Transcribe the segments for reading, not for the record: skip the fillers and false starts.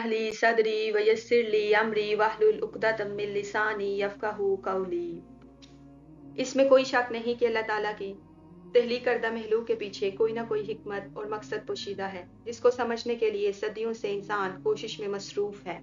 ली सदरी वयस्सिर ली अमरी वाहलुल उक़दतम मिन लिसानी यफ़क़हू क़ौली। इसमें कोई शक नहीं कि अल्लाह ताला की तहलीक करदा महलूक के पीछे कोई ना कोई हिकमत और मकसद पोशीदा है, जिसको समझने के लिए सदियों से इंसान कोशिश में मसरूफ़ है।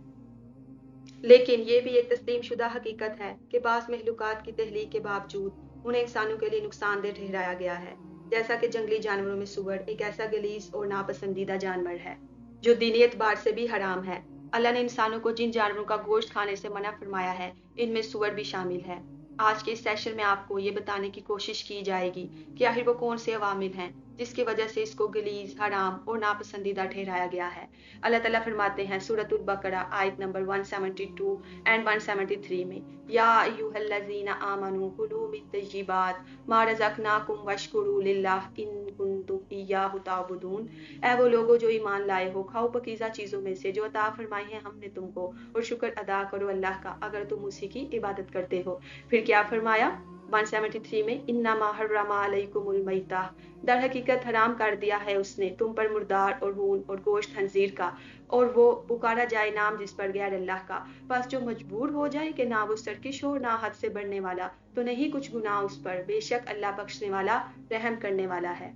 लेकिन ये भी एक तस्लीम शुदा हकीकत है कि बाज़ महलूकात की तहलीक के बावजूद उन्हें इंसानों के लिए नुकसानदेह ठहराया गया है, जैसा कि जंगली जानवरों में सूअर एक ऐसा गलीज़ और नापसंदीदा जानवर है जो दीनी एतबार से भी हराम है। अल्लाह ने इंसानों को जिन जानवरों का गोश्त खाने से मना फरमाया है, इनमें सूअर भी शामिल है। आज के इस सेशन में आपको ये बताने की कोशिश की जाएगी कि आखिर वो कौन से अवामिल हैं जिसकी वजह से इसको गलीज, हराम और नापसंदीदा ठहराया गया है। अल्लाह ताला फरमाते हैं सूरतुल बकरा आयत नंबर 172 एंड 173 में, या अय्युहल्लज़ीना आमनू कुलू मिन तय्यिबात मा रज़क़नाकुम वश्कुरू लिल्लाह इन कुंतुम इय्याहु ताबुदून। ऐ वो लोगो जो ईमान लाए हो, खाओ पकीज़ा चीज़ों में से जो अता फरमाई है हमने तुमको, और शुक्र अदा करो अल्लाह का अगर तुम उसी की इबादत करते हो। फिर क्या फरमाया 173 में, इन्नमा हर्रमा अलैकुमुल मैता, दर हकीकत हराम कर दिया है उसने तुम पर मुर्दार और खून और गोश्त खंजीर का, और वो पुकारा जाए नाम जिस पर गैर अल्लाह का। बस जो मजबूर हो जाए कि ना वो सरकिश हो ना हद से बढ़ने वाला, तो नहीं कुछ गुनाह उस पर, बेशक अल्लाह बख्शने वाला रहम करने वाला है।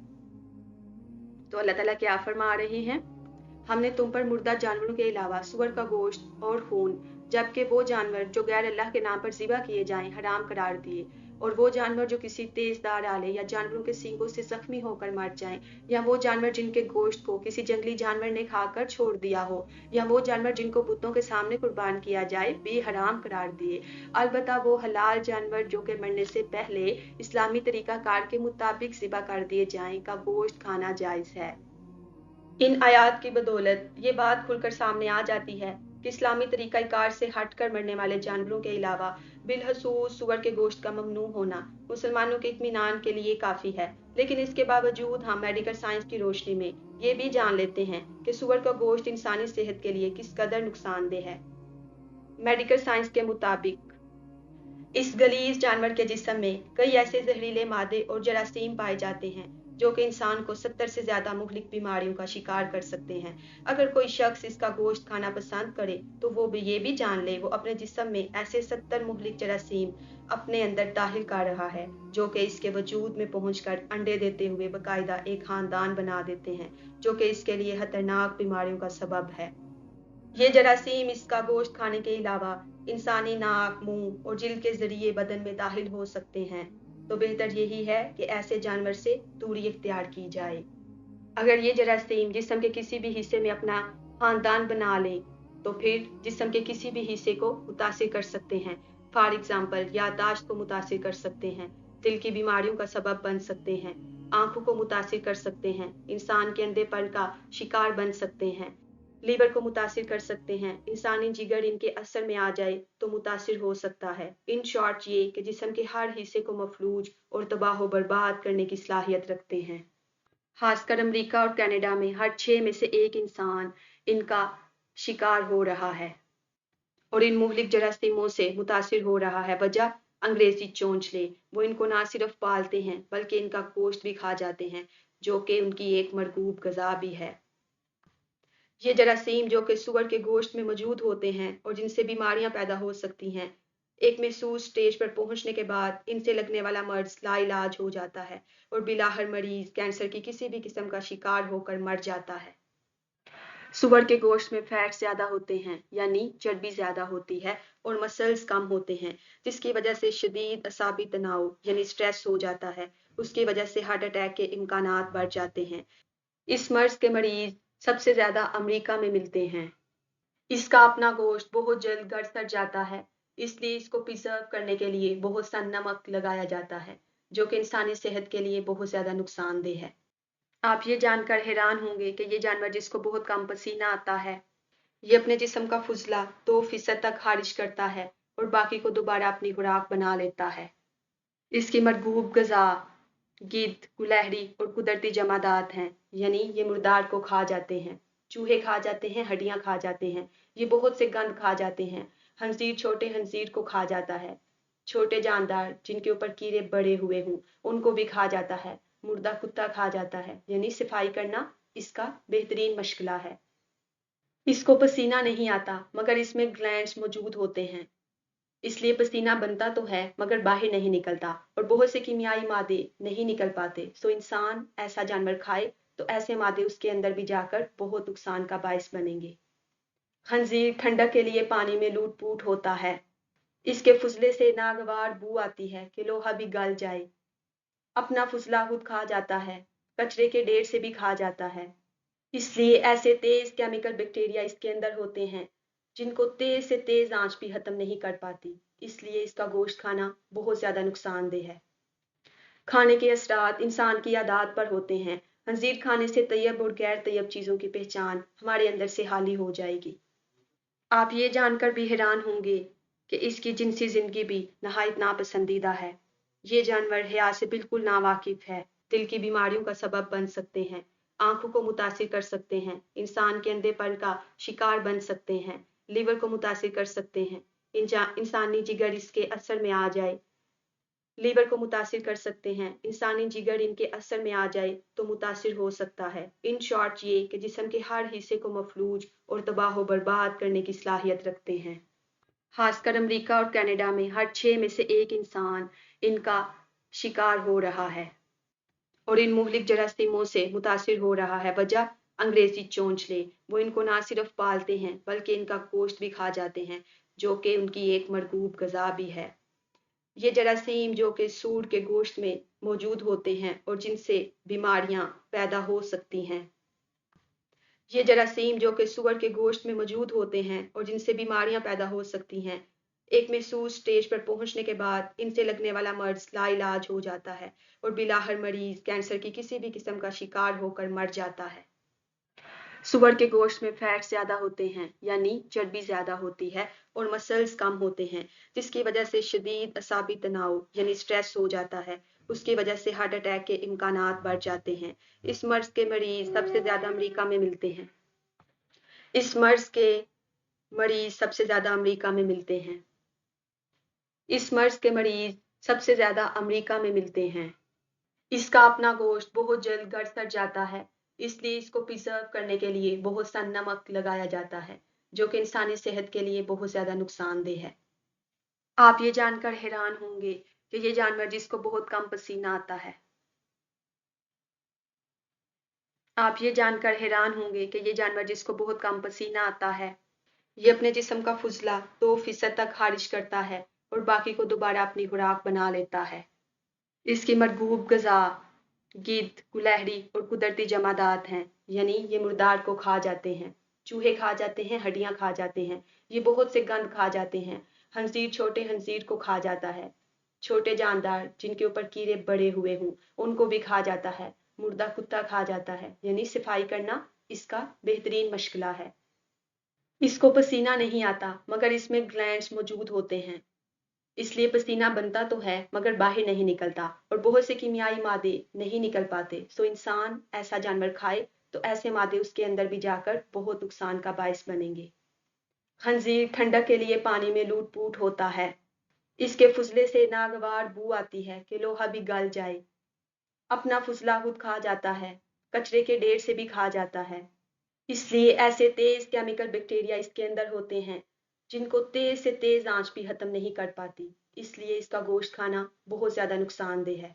तो अल्लाह ताला क्या फरमा रहे हैं, हमने तुम पर मुर्दा जानवरों के अलावा सूअर का गोश्त और खून, जबकि वो जानवर जो गैर अल्लाह के नाम पर ज़िबा किए जाएं, हराम करार दिए, और वो जानवर जो किसी तेज़दार आले या जानवरों के सींगों से जख्मी होकर मर जाएं, या वो जानवर जिनके गोश्त को किसी जंगली जानवर ने खाकर छोड़ दिया हो, या वो जानवर जिनको बुतों के सामने कुर्बान किया जाए, बेहराम करार दिए। अलबत्ता वो हलाल जानवर जो कि मरने से पहले इस्लामी तरीक़ाकार के मुताबिक ज़िबा कर दिए जाएं का गोश्त खाना जायज़ है। इन आयात की बदौलत ये बात खुलकर सामने आ जाती है कि इस्लामी तरीक़ाकार से हटकर मरने वाले जानवरों के अलावा बिलखसूस सूअर के गोश्त का ममनू होना मुसलमानों के इत्मीनान के लिए काफ़ी है। लेकिन इसके बावजूद हम मेडिकल साइंस की रोशनी में ये भी जान लेते हैं कि सूअर का गोश्त इंसानी सेहत के लिए किस कदर नुकसानदेह है। मेडिकल साइंस के मुताबिक इस गलीज जानवर के जिस्म में कई ऐसे जहरीले मादे और जरासीम पाए जाते हैं जो कि इंसान को 70 से ज़्यादा मुहलिक बीमारियों का शिकार कर सकते हैं। अगर कोई शख्स इसका गोश्त खाना पसंद करे तो वो भी ये भी जान ले वो अपने जिस्म में ऐसे 70 मुहलिक जरासीम अपने अंदर दाखिल कर रहा है जो कि इसके वजूद में पहुंचकर अंडे देते हुए बाकायदा एक खानदान बना देते हैं, जो कि इसके लिए खतरनाक बीमारियों का सबब है। ये जरासीम इसका गोश्त खाने के अलावा इंसानी नाक, मुंह और जिल्द के जरिए बदन में दाखिल हो सकते हैं। तो बेहतर यही है कि ऐसे जानवर से दूरी इख्तियार की जाए। अगर ये जरासीम जिस्म के किसी भी हिस्से में अपना खानदान बना लें तो फिर जिस्म के किसी भी हिस्से को मुतासिर कर सकते हैं। फॉर एग्जाम्पल, याददाश्त को मुतासिर कर सकते हैं, दिल की बीमारियों का सबब बन सकते हैं, आंखों को मुतासिर कर सकते हैं, इंसान के अंधेपन का शिकार बन सकते हैं, लीवर को मुतासिर कर सकते हैं, इंसानी जिगर इनके असर में आ जाए तो मुतासिर हो सकता है। इन शॉर्ट ये कि जिस्म के हर हिस्से को मफलूज और तबाह बर्बाद करने की सलाहियत रखते हैं। खासकर अमेरिका और कनाडा में हर 6 में से एक इंसान इनका शिकार हो रहा है और इन मुहलिक जरासीमों से मुतासिर हो रहा है। वजह अंग्रेजी चोंचले, वो इनको ना सिर्फ पालते हैं बल्कि इनका गोश्त भी खा जाते हैं, जो कि उनकी एक मरगूब गज़ा भी है। ये जरासीम जो कि सूअर के गोश्त में मौजूद होते हैं और जिनसे बीमारियां पैदा हो सकती हैं, एक महसूस स्टेज पर पहुंचने के बाद इनसे लगने वाला मर्ज लाइलाज हो जाता है और बिलाहर मरीज कैंसर की किसी भी किस्म का शिकार होकर मर जाता है। सूअर के गोश्त में फैट ज़्यादा होते हैं, यानी चर्बी ज़्यादा होती है, और मसल्स कम होते हैं, जिसकी वजह से शदीद असाबी तनाव यानी स्ट्रेस हो जाता है। उसकी वजह से हार्ट अटैक के इम्कानात बढ़ जाते हैं। इस मर्ज के मरीज सबसे ज़्यादा अमेरिका में मिलते हैं। इसका अपना गोश्त बहुत जल्द गल सड़ जाता है, इसलिए इसको प्रिजर्व करने के लिए बहुत सा नमक लगाया जाता है, जो कि इंसानी सेहत के लिए बहुत ज़्यादा नुकसानदेह है। आप ये जानकर हैरान होंगे कि ये जानवर जिसको बहुत कम पसीना आता है, ये अपने जिस्म का फुजला 2% तक खारिज करता है और बाकी को दोबारा अपनी खुराक बना लेता है। इसकी मरगूब गज़ा गिद्ध, गुलहरी और कुदरती जमादात हैं, यानी ये मुर्दार को खा जाते हैं, चूहे खा जाते हैं, हड्डियां खा जाते हैं, ये बहुत से गंद खा जाते हैं। हंजीर छोटे हंजीर को खा जाता है, छोटे जानदार जिनके ऊपर कीड़े बड़े हुए हों उनको भी खा जाता है, मुर्दा कुत्ता खा जाता है, यानी सफाई करना इसका बेहतरीन मशगला है। इसको पसीना नहीं आता मगर इसमें ग्लैंड्स मौजूद होते हैं, इसलिए पसीना बनता तो है मगर बाहर नहीं निकलता और बहुत से कीमियाई मादे नहीं निकल पाते। सो इंसान ऐसा जानवर खाए तो ऐसे मादे उसके अंदर भी जाकर बहुत नुकसान का बायस बनेंगे। खंजीर ठंडक के लिए पानी में लूट पूट होता है, इसके फुजले से नागवार बू आती है कि लोहा भी गल जाए। अपना फुजला खुद खा जाता है, कचरे के ढेर से भी खा जाता है। इसलिए ऐसे तेज केमिकल बैक्टीरिया इसके अंदर होते हैं जिनको तेज से तेज आंच भी खत्म नहीं कर पाती, इसलिए इसका गोश्त खाना बहुत ज्यादा नुकसानदेह है। खाने के असरात इंसान की आदत पर होते हैं। खंजीर खाने से तैयब और गैर तैयब चीजों की पहचान हमारे अंदर से हाली हो जाएगी। आप ये जानकर भी हैरान होंगे कि इसकी जिनसी जिंदगी भी नहायत नापसंदीदा है। ये जानवर हया से बिल्कुल नावाकिफ है, दिल की बीमारियों का सबब बन सकते हैं, आंखों को मुतासिर कर सकते हैं, इंसान के अंधेपन का शिकार बन सकते हैं, लिवर को मुतासिर कर सकते हैं, इंसानी जिगर इसके असर में आ जाए, लीवर को मुतासिर कर सकते हैं, इंसानी जिगर इनके असर में आ जाए तो मुतासिर हो सकता है। इन शॉर्ट ये कि जिस्म के हर हिस्से को मफलूज और तबाह व बर्बाद करने की सलाहियत रखते हैं। खासकर अमेरिका और कनाडा में हर 6 में से 1 इंसान इनका शिकार हो रहा है और इन मुहलिक जरासीमों से मुतासिर हो रहा है। वजह अंग्रेजी चोंचले, वो इनको ना सिर्फ पालते हैं बल्कि इनका गोश्त भी खा जाते हैं, जो कि उनकी एक मरगूब गजा भी है। ये जरासीम जो कि सूर के गोश्त में मौजूद होते हैं और जिनसे बीमारियां पैदा हो सकती हैं, ये जरासीम जो कि सूअर के गोश्त में मौजूद होते हैं और जिनसे बीमारियां पैदा हो सकती हैं, एक महसूस स्टेज पर पहुंचने के बाद इनसे लगने वाला मर्ज लाइलाज हो जाता है और बिलाहर मरीज कैंसर की किसी भी किस्म का शिकार होकर मर जाता है। सूअर के गोश्त में फैट ज्यादा होते हैं, यानी चर्बी ज्यादा होती है और मसल्स कम होते हैं, जिसकी वजह से शदीद असाबी तनाव यानी स्ट्रेस हो जाता है। उसकी वजह से हार्ट अटैक के इम्कानात बढ़ जाते हैं। इस मर्ज के मरीज सबसे ज्यादा अमेरिका में मिलते हैं। इस मर्ज के मरीज सबसे ज्यादा अमेरिका में मिलते हैं। इस मर्ज के मरीज सबसे ज्यादा अमेरिका में मिलते हैं। इसका अपना गोश्त बहुत जल्द गड़ सड़ जाता है, इसलिए इसको प्रिजर्व करने के लिए बहुत सा नमक लगाया जाता है, जो कि इंसानी सेहत के लिए बहुत ज्यादा नुकसानदेह है। आप ये जानकर हैरान होंगे कि ये जानवर जिसको बहुत कम पसीना आता है, आप ये जानकर हैरान होंगे कि ये जानवर जिसको बहुत कम पसीना आता है, ये अपने जिस्म का फुजला 2% तक खारिज करता है और बाकी को दोबारा अपनी खुराक बना लेता है। इसकी मरगूब गजा गिद्ध, गुलहरी और कुदरती जमादात हैं, यानी ये मुर्दार को खा जाते हैं, चूहे खा जाते हैं, हड्डियां खा जाते हैं, ये बहुत से गंद खा जाते हैं। हंजीर छोटे हंजीर को खा जाता है, छोटे जानदार जिनके ऊपर कीड़े बड़े हुए हों उनको भी खा जाता है, मुर्दा कुत्ता खा जाता है, यानी सफाई करना इसका बेहतरीन मशगला है। इसको पसीना नहीं आता मगर इसमें ग्लैंड्स मौजूद होते हैं, इसलिए पसीना बनता तो है मगर बाहर नहीं निकलता और बहुत से कीमियाई मादे नहीं निकल पाते। सो इंसान ऐसा जानवर खाए तो ऐसे मादे उसके अंदर भी जाकर बहुत नुकसान का बायस बनेंगे। खंजीर ठंडक के लिए पानी में लूट पूट होता है, इसके फुजले से नागवार बू आती है कि लोहा भी गल जाए। अपना फुजला खुद खा जाता है, कचरे के ढेर से भी खा जाता है। इसलिए ऐसे तेज केमिकल बैक्टीरिया इसके अंदर होते हैं जिनको तेज से तेज आंच भी खत्म नहीं कर पाती, इसलिए इसका गोश्त खाना बहुत ज्यादा नुकसानदेह है।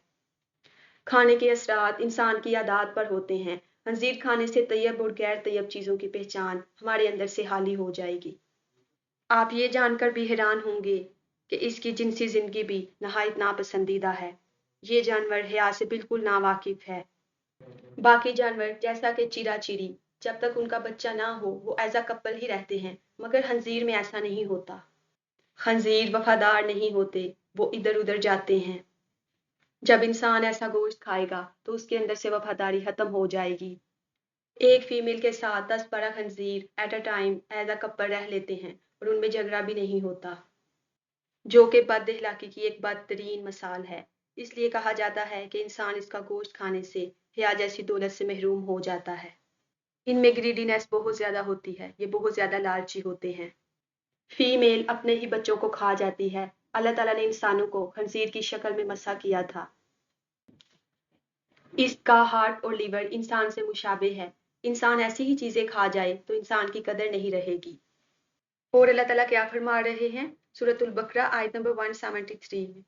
खाने के असरात इंसान की आदत पर होते हैं। खंजीर खाने से तैयब और गैर तैयब चीजों की पहचान हमारे अंदर से हाली हो जाएगी। आप ये जानकर भी हैरान होंगे कि इसकी जिनसी जिंदगी भी नहायत नापसंदीदा है। ये जानवर हया से बिल्कुल नावाकिफ है। बाकी जानवर जैसा कि चिड़ा चिड़ी, जब तक उनका बच्चा ना हो वो एज अ कपल ही रहते हैं, मगर खंजीर में ऐसा नहीं होता। खंजीर वफादार नहीं होते, वो इधर उधर जाते हैं। जब इंसान ऐसा गोश्त खाएगा तो उसके अंदर से वफादारी खत्म हो जाएगी। एक फीमेल के साथ 10-12 खंजीर at a time as a couple रह लेते हैं और उनमें झगड़ा भी नहीं होता, जो कि बद अखलाकी की एक बदतरीन मिसाल है। इसलिए कहा जाता है कि इंसान इसका गोश्त खाने से हया जैसी दौलत से महरूम हो जाता है। इनमें ग्रीडीनेस बहुत ज्यादा होती है, ये बहुत ज्यादा लालची होते हैं। फीमेल अपने ही बच्चों को खा जाती है। अल्लाह ताला ने इंसानों को खंजीर की शक्ल में मसा किया था। इसका हार्ट और लीवर इंसान से मुशाबे है, انسان ایسی ہی چیزیں کھا جائے تو انسان کی قدر نہیں رہے گی۔ اور اللہ تعالیٰ کیا فرما رہے ہیں سورۃ البقرہ آیت نمبر 173 میں،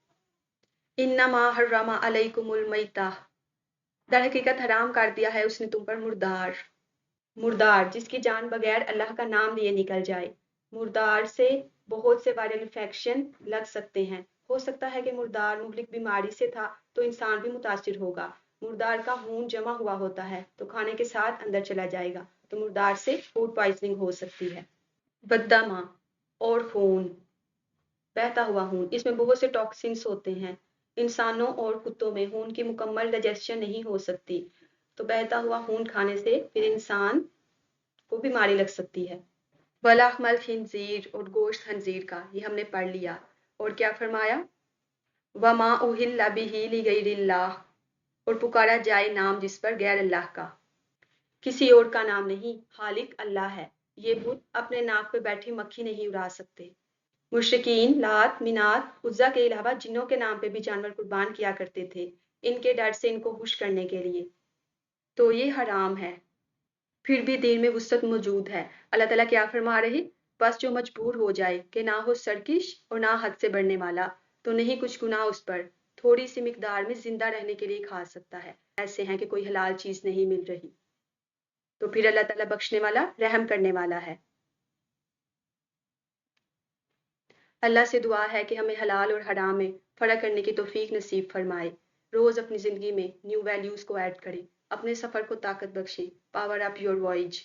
انما حرم علیکم المیتہ، در حقیقت حرام کر دیا ہے اس نے تم پر مردار جس کی جان بغیر اللہ کا نام لیے نکل جائے۔ مردار سے بہت سے وائرل انفیکشن لگ سکتے ہیں۔ ہو سکتا ہے کہ مردار مہلک بیماری سے تھا تو انسان بھی متاثر ہوگا۔ مردار کا خون جمع ہوا ہوتا ہے تو کھانے کے ساتھ اندر چلا جائے گا تو مردار سے فوڈ پوائزننگ ہو سکتی ہے۔ بددمہ اور خون، بہتا ہوا خون، اس میں بہت سے ٹاکسنس ہوتے ہیں۔ انسانوں اور کتوں میں خون کی مکمل ڈائجیشن نہیں ہو سکتی تو بہتا ہوا خون کھانے سے پھر انسان کو بیماری لگ سکتی ہے۔ وَلَحْمَ الْخِنزِيرِ، اور گوشت خنزیر کا، یہ ہم نے پڑھ لیا۔ اور کیا فرمایا؟ وَمَا أُهِلَّ بِهِ لِغَيْرِ اللَّهِ، اور پکارا جائے نام جس پر غیر اللہ کا، کسی اور کا نام نہیں، خالق اللہ ہے۔ یہ بت اپنے ناک پہ بیٹھی مکھی نہیں اڑا سکتے۔ مشرکین لات، منات، عزا کے علاوہ جنوں کے نام پہ بھی جانور قربان کیا کرتے تھے ان کے ڈر سے ان کو خوش کرنے کے لیے، تو یہ حرام ہے۔ پھر بھی دین میں وسعت موجود ہے۔ اللہ تعالیٰ کیا فرما رہے؟ بس جو مجبور ہو جائے کہ نہ ہو سرکش اور نہ حد سے بڑھنے والا تو نہیں کچھ گناہ اس پر، تھوڑی سی مقدار میں زندہ رہنے کے لیے کھا سکتا ہے۔ ایسے ہیں کہ کوئی حلال چیز نہیں مل رہی تو پھر اللہ تعالیٰ بخشنے والا، رحم کرنے والا ہے۔ اللہ سے دعا ہے کہ ہمیں حلال اور حرام میں فرق کرنے کی توفیق نصیب فرمائے۔ روز اپنی زندگی میں نیو ویلیوز کو ایڈ کریں، اپنے سفر کو طاقت بخشیں۔ Power up your وائج۔